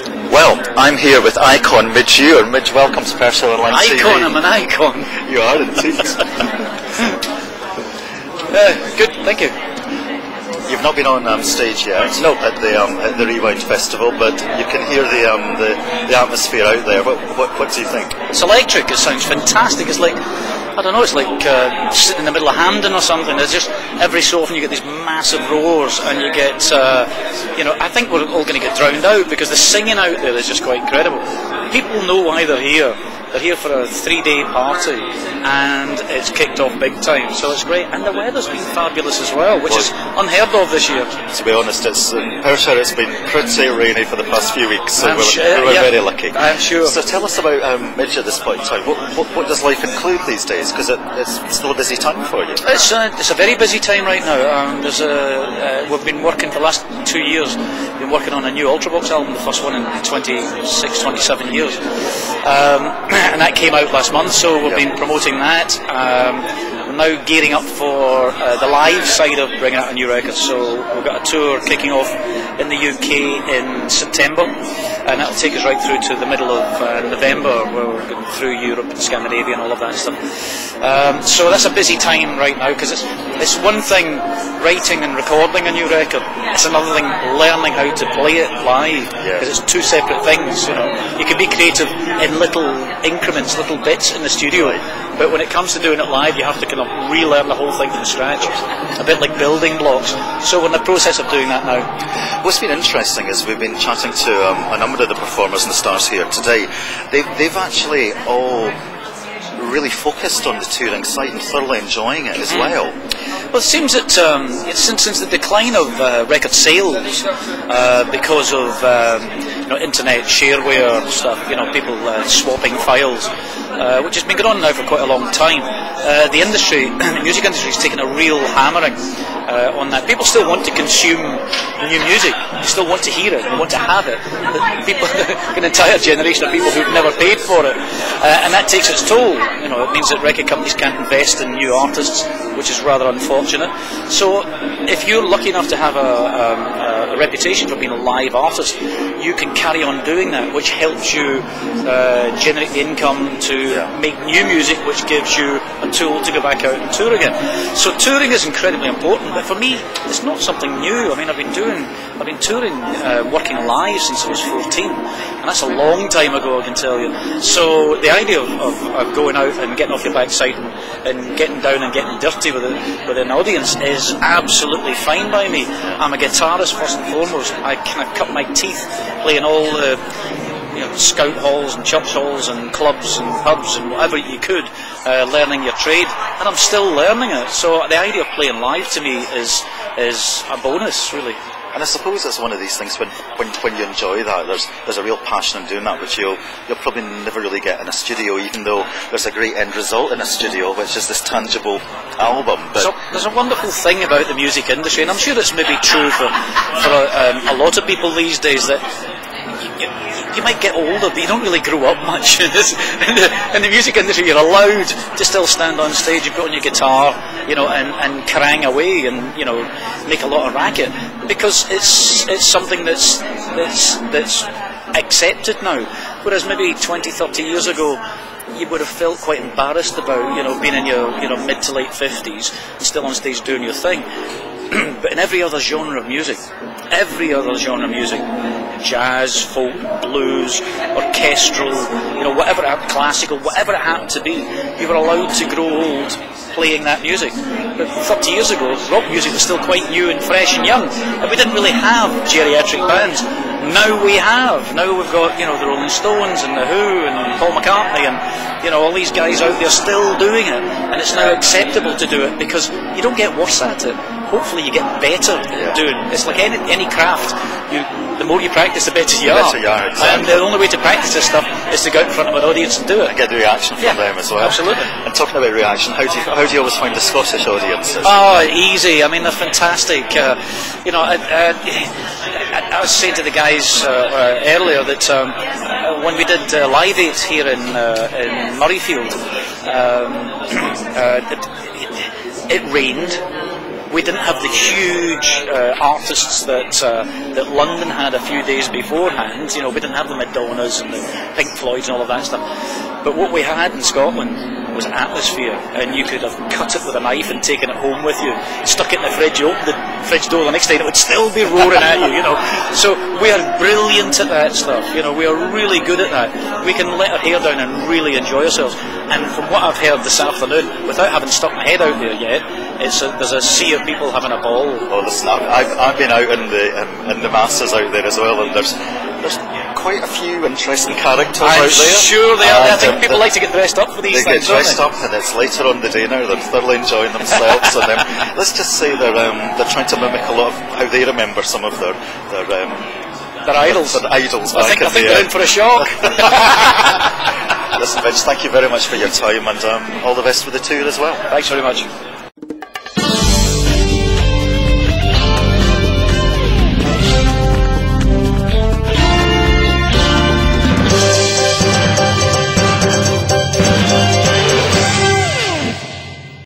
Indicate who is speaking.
Speaker 1: Well, I'm here with icon Midge Ure. Midge, welcome to Personal Online TV.
Speaker 2: Icon, I'm an icon.
Speaker 1: You are indeed.
Speaker 2: Good, thank you.
Speaker 1: You've not been on stage yet at the Rewind Festival, but you can hear the atmosphere out there. What do you think?
Speaker 2: It's electric. It sounds fantastic. It's like, I don't know, it's like sitting in the middle of Hampden or something. There's just every so often you get these massive roars, and you get, I think we're all going to get drowned out because the singing out there is just quite incredible. People know why they're here. They're here for a 3-day party, and it's kicked off big time, so it's great. And the weather's been fabulous as well, which is unheard of this year.
Speaker 1: To be honest, it's Perthshire. It's been pretty rainy for the past few weeks, so we're very lucky.
Speaker 2: I'm sure.
Speaker 1: So tell us about Midge at this point in time. What does life include these days? Because it's still a busy time for you.
Speaker 2: It's a very busy time right now. We've been working for the last 2 years. Been working on a new Ultravox album, the first one in 26, 27 years. And that came out last month, so we've been promoting that. We're now gearing up for the live side of bringing out a new record, so we've got a tour kicking off in the UK in September, and that'll take us right through to the middle of November, where we're going through Europe and Scandinavia and all of that stuff. So that's a busy time right now, because it's one thing writing and recording a new record, it's another thing learning how to play it live, because it's two separate things. You can be creative in little increments, little bits in the studio, but when it comes to doing it live, you have to kind of relearn the whole thing from scratch, a bit like building blocks. So we're in the process of doing that now.
Speaker 1: What's been interesting is we've been chatting to a number of the performers and the stars here today. They've actually all really focused on the touring side and thoroughly enjoying it as well.
Speaker 2: Well, it seems that since the decline of record sales because of internet shareware stuff, people swapping files, which has been going on now for quite a long time, the industry, the music industry, has taken a real hammering on that. People still want to consume new music. They still want to hear it. They want to have it. People, an entire generation of people who've never paid for it, and that takes its toll. It means that record companies can't invest in new artists, which is rather unfortunate. So if you're lucky enough to have a reputation for being a live artist, you can carry on doing that, which helps you generate the income to make new music, which gives you a tool to go back out and tour again. So touring is incredibly important, but for me, it's not something new. I mean, I've been touring, working live since I was 14, and that's a long time ago, I can tell you. So the idea of going out and getting off your backside and getting down and getting dirty with an audience is absolutely fine by me. I'm a guitarist first and foremost. I kind of cut my teeth playing all the scout halls and church halls and clubs and pubs and whatever you could, learning your trade, and I'm still learning it. So the idea of playing live to me is a bonus, really.
Speaker 1: And I suppose it's one of these things when you enjoy that, there's a real passion in doing that, which you'll probably never really get in a studio, even though there's a great end result in a studio, which is this tangible album. But
Speaker 2: so there's a wonderful thing about the music industry, and I'm sure it's maybe true for a lot of people these days, that you might get older, but you don't really grow up much. In the music industry, you're allowed to still stand on stage and put on your guitar, and carang away and make a lot of racket, because it's something that's accepted now. Whereas maybe 20, 30 years ago, you would have felt quite embarrassed about being in your mid to late 50s and still on stage doing your thing. But in every other genre of music, jazz, folk, blues, orchestral, whatever, classical, whatever it happened to be, you were allowed to grow old playing that music. But 30 years ago, rock music was still quite new and fresh and young, and we didn't really have geriatric bands. Now we have. Now we've got, the Rolling Stones and the Who and Paul McCartney and, all these guys out there still doing it, and it's now acceptable to do it because you don't get worse at it. Hopefully you get better at doing it. It's like any craft. The more you practice, the better you are.
Speaker 1: Exactly.
Speaker 2: And the only way to practice this stuff is to go out in front of an audience and do it.
Speaker 1: And get the reaction from them as well.
Speaker 2: Absolutely.
Speaker 1: And talking about reaction, how do you always find the Scottish audiences?
Speaker 2: Oh, easy. I mean, they're fantastic. I was saying to the guys earlier that when we did Live 8 here in Murrayfield, it rained. We didn't have the huge artists that London had a few days beforehand. You know, we didn't have the Madonnas and the Pink Floyds and all of that stuff. But what we had in Scotland was atmosphere, and you could have cut it with a knife and taken it home with you, stuck it in the fridge, you opened the fridge door the next day and it would still be roaring at you, you know. So we are brilliant at that stuff, you know, we are really good at that. We can let our hair down and really enjoy ourselves. And from what I've heard this afternoon, without having stuck my head out there yet, there's a sea of people having a ball.
Speaker 1: Oh, listen, I've been out in the masses out there as well, and there's quite a few interesting characters out there.
Speaker 2: I'm sure they are. I think people like to get dressed up for these things.
Speaker 1: They get dressed up, and it's later on the day now. They're thoroughly enjoying themselves, and let's just say they're trying to mimic a lot of how they remember some of their
Speaker 2: idols.
Speaker 1: Their idols.
Speaker 2: I think they're in for a shock.
Speaker 1: Listen, Midge, thank you very much for your time, and all the best for the tour as well.
Speaker 2: Thanks very much.